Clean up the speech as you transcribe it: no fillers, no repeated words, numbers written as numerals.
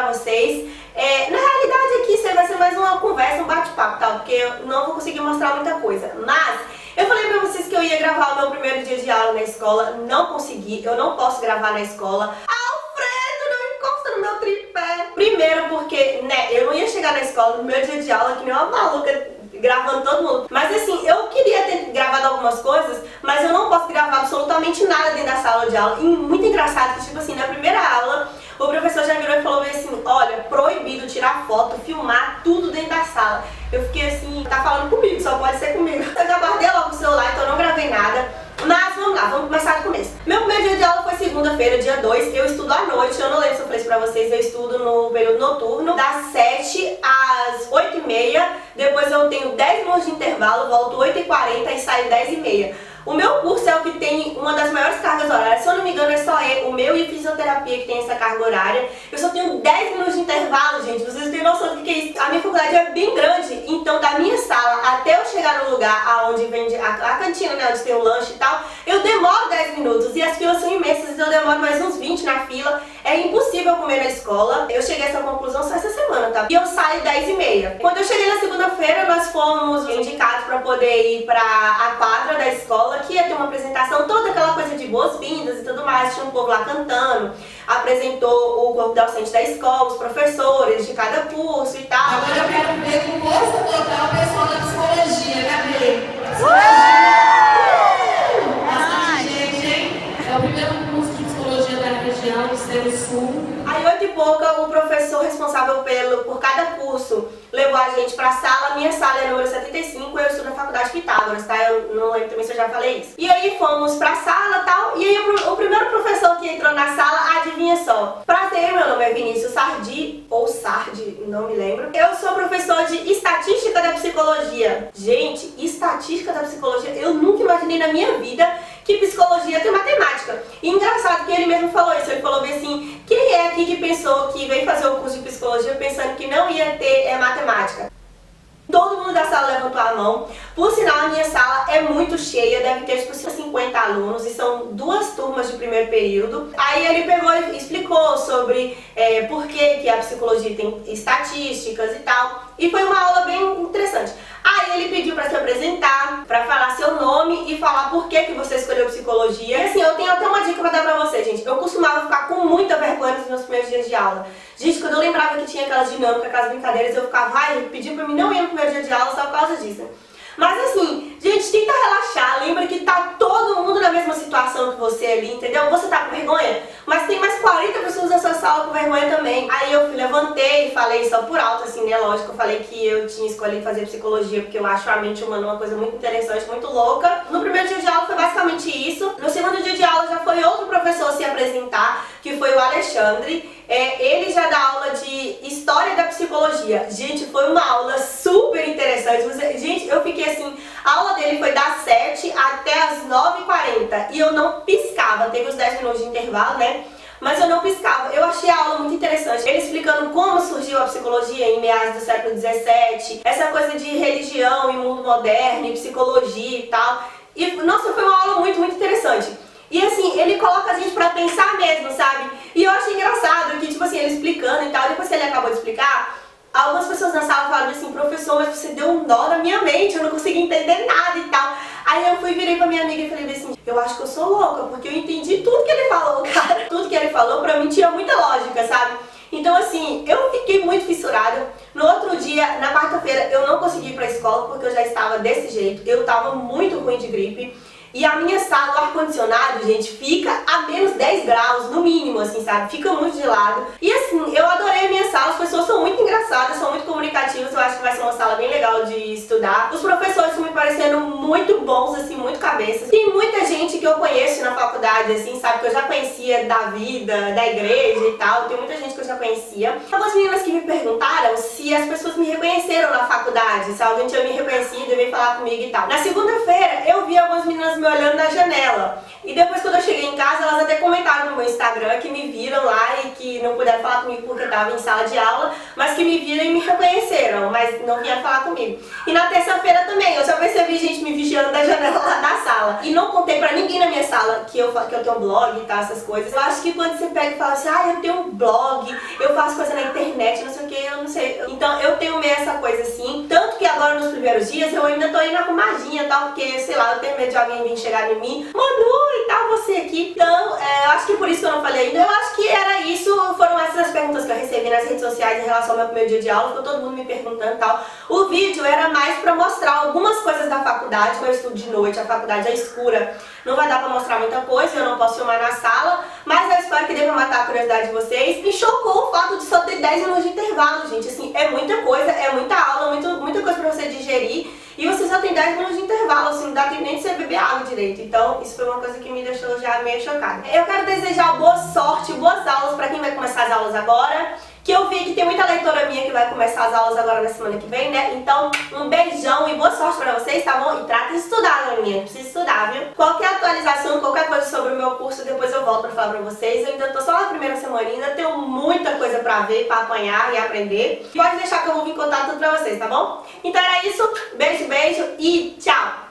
pra vocês. Na realidade aqui isso vai ser mais uma conversa, um bate-papo, tá? Porque eu não vou conseguir mostrar muita coisa. Mas eu falei pra vocês que eu ia gravar o meu primeiro dia de aula na escola, não consegui, eu não posso gravar na escola. Alfredo, não encosta no meu tripé! Primeiro porque, né, eu não ia chegar na escola no meu dia de aula que nem uma maluca gravando todo mundo. Mas assim, eu queria ter gravado algumas coisas, mas eu não posso gravar absolutamente nada dentro da sala de aula. E muito engraçado que, tipo assim, na primeira aula, o professor já virou e falou assim, olha, proibido tirar foto, filmar tudo dentro da sala. Eu fiquei assim, tá falando comigo, só pode ser comigo. Eu já guardei logo o celular, então eu não gravei nada. Mas vamos lá, vamos começar do começo. Meu primeiro dia de aula foi segunda-feira, dia 2. Eu estudo à noite, eu não lembro se eu falei isso pra vocês, eu estudo no período noturno, das 7 às 8h30. Depois eu tenho 10 minutos de intervalo, volto 8h40 e saio 10h30. O meu curso é o que tem uma das maiores cargas horárias, se eu não me engano é só o meu e a fisioterapia que tem essa carga horária. Eu só tenho 10 minutos de intervalo, gente, vocês têm noção do que é isso? A minha faculdade é bem grande, então da minha sala até eu chegar no lugar onde vende a cantina, né, onde tem o lanche e tal, eu demoro 10 minutos e as filas são imensas, então eu demoro mais uns 20 na fila. É impossível comer na escola. Eu cheguei a essa conclusão só essa semana, tá? E eu saio 10h30. Quando eu cheguei na segunda-feira, nós fomos indicados para poder ir para a quadra da escola, que ia ter uma apresentação, toda aquela coisa de boas-vindas e tudo mais. Tinha um povo lá cantando, apresentou o corpo docente da escola, os professores de cada curso e tal. Agora eu quero ver com força total o pessoal da psicologia, Gabi. Bastante gente, hein? É o primeiro curso de psicologia da região do Centro-Sul. Aí 8h pouca, o professor responsável por cada curso levou a gente pra sala. Minha sala é número 75, eu estudo na faculdade Pitágoras, tá? Eu não lembro também se eu já falei isso. E aí fomos pra sala e tal, e aí o primeiro professor que entrou na sala, adivinha só. Prazer, meu nome é Vinícius Sardi, ou Sardi, não me lembro. Eu sou professor de Estatística da Psicologia. Gente, Estatística da Psicologia, eu nunca imaginei na minha vida que psicologia tem matemática. E engraçado que ele mesmo falou isso, ele falou bem assim, quem é aqui que pensou que veio fazer o curso de psicologia pensando que não ia ter matemática? Todo mundo da sala levantou a mão. Por sinal, a minha sala é muito cheia, deve ter tipo 50 alunos e são 2 turmas de primeiro período. Aí ele pegou e explicou sobre por que a psicologia tem estatísticas e tal. E foi uma aula bem interessante. Aí ele pediu pra se apresentar, pra falar seu nome e falar por que você escolheu psicologia. E assim, eu tenho até uma dica pra dar pra você, gente. Eu costumava ficar com muita vergonha nos meus primeiros dias de aula. Gente, quando eu lembrava que tinha aquelas dinâmicas, aquelas brincadeiras, eu ficava, pedindo pra mim não ir no primeiro dia de aula só por causa disso. Mas assim, gente, tenta relaxar, lembra que tá todo mundo na mesma situação que você ali, entendeu? Você tá com vergonha, mas tem mais 40 pessoas na sua sala com vergonha também. Aí eu levantei e falei só por alto, assim, né, lógico, eu falei que eu tinha escolhido fazer psicologia porque eu acho a mente humana uma coisa muito interessante, muito louca. No primeiro dia de aula foi basicamente isso. No segundo dia de aula já foi outro professor se apresentar, que foi o Alexandre. Ele já dá aula de História da Psicologia. Gente, foi uma aula super interessante. Gente, eu fiquei assim, a aula dele foi das 7 até as 9h40 e eu não piscava, teve os 10 minutos de intervalo, né? Mas eu não piscava. Eu achei a aula muito interessante. Ele explicando como surgiu a psicologia em meados do século XVII, essa coisa de religião e mundo moderno, e psicologia e tal. E, nossa, foi uma aula muito, muito interessante. E assim, ele coloca a gente pra pensar mesmo, sabe? E eu achei engraçado que, tipo assim, ele explicando e tal, depois que ele acabou de explicar, algumas pessoas na sala falaram assim, professor, mas você deu um nó na minha mente, eu não consegui entender nada e tal. Aí eu virei pra minha amiga e falei assim, eu acho que eu sou louca, porque eu entendi tudo que ele falou, cara. Tudo que ele falou pra mim tinha muita lógica, sabe? Então assim, eu fiquei muito fissurada. No outro dia, na quarta-feira, eu não consegui ir pra escola porque eu já estava desse jeito. Eu tava muito ruim de gripe. E a minha sala, o ar-condicionado, gente, fica a menos 10 graus, no mínimo, assim, sabe? Fica muito gelado. E assim, eu adorei a minha sala, as pessoas são muito engraçadas, são muito comunicativas, eu acho que vai ser uma sala bem legal de estudar. Os professores estão me parecendo muito bons, assim, muito cabeças. Tem muita gente que eu conheço na faculdade, assim, sabe? Que eu já conhecia da vida, da igreja e tal. Tem muita gente que eu já conhecia. Algumas meninas que me perguntaram se as pessoas me reconheceram na faculdade, se alguém tinha me reconhecido e veio falar comigo e tal. Na segunda-feira, eu vi algumas meninas me olhando na janela. E depois, quando eu cheguei em casa, elas até comentaram no meu Instagram que me viram lá e que não puderam falar comigo porque eu estava em sala de aula, mas que me viram e me reconheceram, mas não vieram falar comigo. E na terça-feira também, eu já percebi gente me vigiando da janela lá da sala. E não contei pra ninguém na minha sala que eu tenho um blog e tal, essas coisas. Eu acho que quando você pega e fala assim, eu tenho um blog, eu faço coisa na internet, não sei o que, eu não sei. Então eu tenho meio essa coisa assim, tanto que agora nos primeiros dias eu ainda tô indo arrumadinha e tal, porque, sei lá, eu tenho medo de alguém vir chegar em mim, Manu e tal, você aqui. Então, eu acho que por isso que eu não falei ainda, eu acho que era isso, foram essas as perguntas que eu recebi nas redes sociais em relação ao meu primeiro dia de aula, ficou todo mundo me perguntando e tal. O vídeo era mais pra mostrar algumas coisas da faculdade, que eu estudo de noite, a faculdade é escura, não vai dar pra mostrar muita coisa, eu não posso filmar na sala, mas eu espero que dê pra matar a curiosidade de vocês. Me chocou o fato de só ter 10 minutos de intervalo, gente, assim, é muita coisa, é muita aula, muita coisa pra você digerir, e você só tem 10 minutos de intervalo, assim, não dá tempo nem de você beber água direito. Então, isso foi uma coisa que me deixou já meio chocada. Eu quero desejar boa sorte, boas aulas pra quem vai começar as aulas agora, que eu vi que tem muita leitora minha que vai começar as aulas agora na semana que vem, né? Então, um beijão e boa sorte pra vocês, tá bom? E trata de estudar, Laninha, precisa estudar, viu? Qualquer atualização, qualquer coisa sobre o meu curso, depois eu volto pra falar pra vocês. Eu ainda tô só na primeira semana, ainda tenho muita coisa pra ver, pra apanhar e aprender. Pode deixar que eu vou vir contar tudo pra vocês, tá bom? Então era isso, beijo, beijo e tchau!